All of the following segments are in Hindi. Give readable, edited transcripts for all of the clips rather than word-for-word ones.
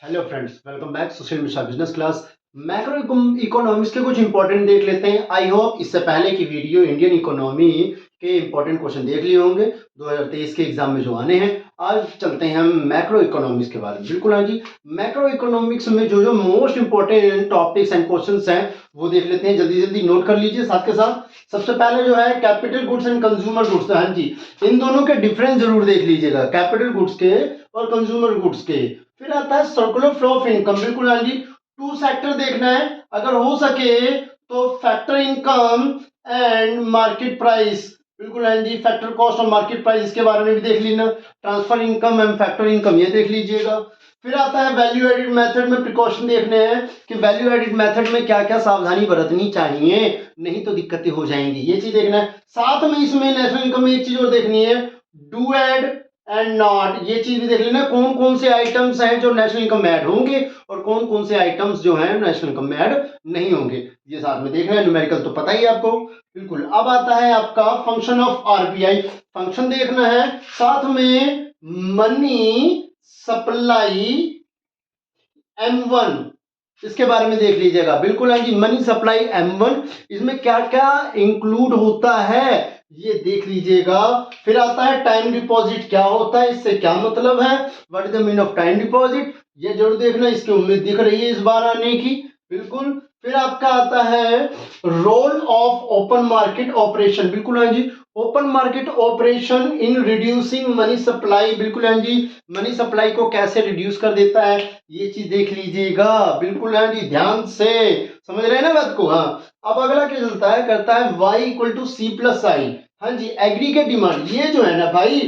Hello friends, welcome back Sushil Mishra business class. Macroeconomics के कुछ इंपॉर्टेंट देख लेते हैं। आई होप इससे पहले की वीडियो इंडियन इकोनॉमी के इंपॉर्टेंट क्वेश्चन देख लिए होंगे 2023 के एग्जाम में जो आने हैं। आज चलते हैं हम मैक्रो इकोनॉमिक्स के बारे में। बिल्कुल हाँ जी, मैक्रो इकोनॉमिक्स में जो जो most important topics and questions हैं वो देख लेते हैं। जल्दी जल्दी नोट कर लीजिए साथ के साथ। सबसे पहले जो है capital goods and consumer goods, हाँ जी, इन दोनों के डिफरेंस जरूर देख लीजिएगा, कैपिटल गुड्स के और कंज्यूमर गुड्स के। फिर आता है सर्कुलर फ्लो ऑफ इनकम। बिल्कुल हाँ जी, टू सेक्टर देखना है, अगर हो सके तो factor income and market price. बिल्कुल हाँ जी, फैक्टर कॉस्ट और मार्केट प्राइस, इसके बारे में भी देख लेना। Transfer income and factor income ये देख लीजिएगा। फिर आता है वैल्यू एडिड मेथड में प्रिकॉशन देखने हैं कि वैल्यू एडिड मेथड में क्या क्या सावधानी बरतनी चाहिए, नहीं तो दिक्कतें हो जाएंगी, ये चीज देखना है। साथ में इसमें नेशनल इनकम में एक चीज और देखनी है, डू एड एंड नॉट, ये चीज भी देख लेना। कौन कौन से आइटम्स हैं जो नेशनल इनकम में ऐड होंगे और कौन कौन से आइटम्स जो हैं नेशनल इनकम में ऐड नहीं होंगे, ये साथ में देखना है। न्यूमेरिकल तो पता ही है आपको। बिल्कुल, अब आता है आपका फंक्शन ऑफ आरबीआई, फंक्शन देखना है। साथ में मनी सप्लाई M1, इसके बारे में देख लीजिएगा। बिल्कुल है जी, मनी सप्लाई M1, इसमें क्या क्या इंक्लूड होता है ये देख लीजिएगा। फिर आता है टाइम डिपॉजिट, क्या होता है, इससे क्या मतलब है, what is the mean of time deposit, ये जरूर देखना, इसकी उम्मीद दिख रही है इस बार आने की। बिल्कुल। फिर आपका आता है role of open market operation. बिल्कुल हाँ जी, open market operation in reducing money supply. बिल्कुल हाँ जी, मनी सप्लाई को कैसे रिड्यूस कर देता है ये चीज देख लीजिएगा। बिल्कुल हाँ जी, ध्यान से समझ रहे हैं ना बात को। हाँ, अब अगला क्या चलता है, करता है y equal to C plus I. हाँ जी, एग्रीगेट डिमांड, ये जो है ना भाई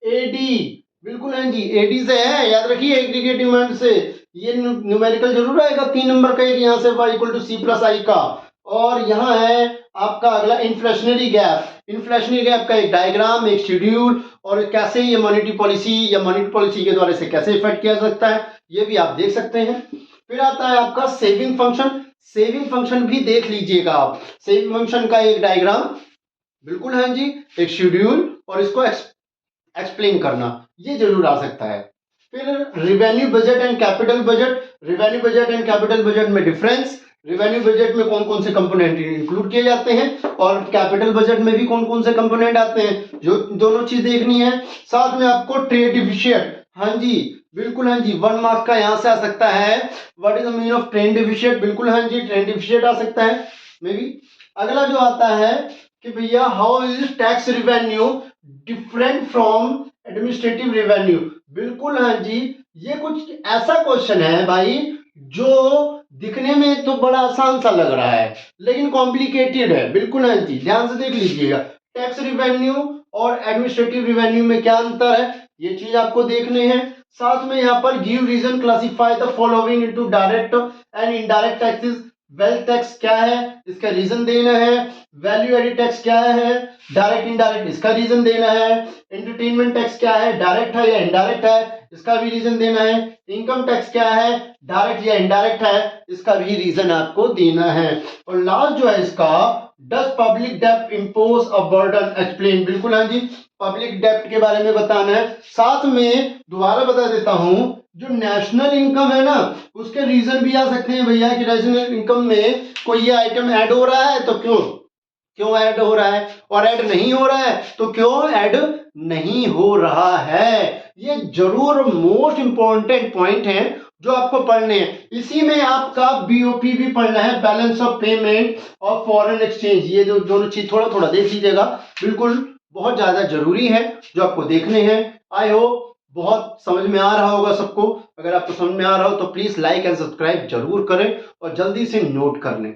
एडी, बिल्कुल हाँ जी, एडी से है, याद रखिए एग्रीगेट डिमांड से। ये न्यूमेरिकल जरूर आएगा 3 नंबर का एक यहाँ से, y equal to C plus I का। और यहाँ है आपका अगला इन्फ्लेशनरी गैप। इन्फ्लेशनरी गैप का एक डायग्राम, एक शेड्यूल, और कैसे ये मॉनेटरी पॉलिसी या मॉनेटरी पॉलिसी के द्वारा से कैसे इफेक्ट किया जा सकता है ये भी आप देख सकते हैं। फिर आता है आपका सेविंग फंक्शन, सेविंग फंक्शन भी देख लीजिएगा आप। सेविंग फंक्शन का एक डायग्राम, बिल्कुल हाँ जी, एक शेड्यूल, और इसको एक्सप्लेन करना, ये जरूर आ सकता है। फिर revenue budget and capital budget, revenue budget and capital budget में डिफरेंस, रिवेन्यू बजट में कौन कौन से कंपोनेंट इंक्लूड किए जाते हैं और कैपिटल बजट में भी कौन कौन से कंपोनेंट आते हैं, जो दोनों चीज देखनी है। साथ में आपको ट्रेड डिफिशिएट, हाँ जी, बिल्कुल हाँ जी, 1 मार्क्स का यहां से आ सकता है, what is the meaning of trade deficit. बिल्कुल हाँ जी, ट्रेड डिफिशिएट आ सकता है मे बी। अगला जो आता है कि भैया how is tax revenue different from administrative revenue. बिल्कुल हाँ जी, ये कुछ ऐसा क्वेश्चन है भाई जो दिखने में तो बड़ा आसान सा लग रहा है लेकिन कॉम्प्लिकेटेड है। बिल्कुल हाँ जी, ध्यान से देख लीजिएगा, टैक्स रिवेन्यू और एडमिनिस्ट्रेटिव रेवेन्यू में क्या अंतर है ये चीज आपको देखने हैं। साथ में यहाँ पर give reason classify the following into direct and indirect taxes. Wealth tax क्या है इसका रीजन देना है, वैल्यू एडिड टैक्स क्या है, डायरेक्ट इनडायरेक्ट इसका रीजन देना है, एंटरटेनमेंट टैक्स क्या है, डायरेक्ट है या इनडायरेक्ट है इसका भी रीजन देना है, इनकम टैक्स क्या है, डायरेक्ट या इनडायरेक्ट है इसका भी रीजन आपको देना है। और लास्ट जो है इसका, डज पब्लिक डेब्ट इंपोज अ बर्डन एक्सप्लेन। बिल्कुल हाँ जी, पब्लिक डेब्ट के बारे में बताना है। साथ में दोबारा बता देता हूं, जो नेशनल इनकम है ना उसके रीजन भी आ सकते हैं भैया कि नेशनल इनकम में कोई ये आइटम ऐड हो रहा है तो क्यों ऐड हो रहा है, और ऐड नहीं हो रहा है तो क्यों ऐड नहीं हो रहा है। ये जरूर मोस्ट इंपॉर्टेंट पॉइंट है जो आपको पढ़ने हैं। इसी में आपका बीओपी भी पढ़ना है, बैलेंस ऑफ पेमेंट और फॉरेन एक्सचेंज, ये जो दोनों चीज थोड़ा थोड़ा देख लीजिएगा, बिल्कुल बहुत ज्यादा जरूरी है जो आपको देखने हैं। आई होप बहुत समझ में आ रहा होगा सबको। अगर आपको समझ में आ रहा हो तो प्लीज लाइक एंड सब्सक्राइब जरूर करें और जल्दी से नोट कर लें।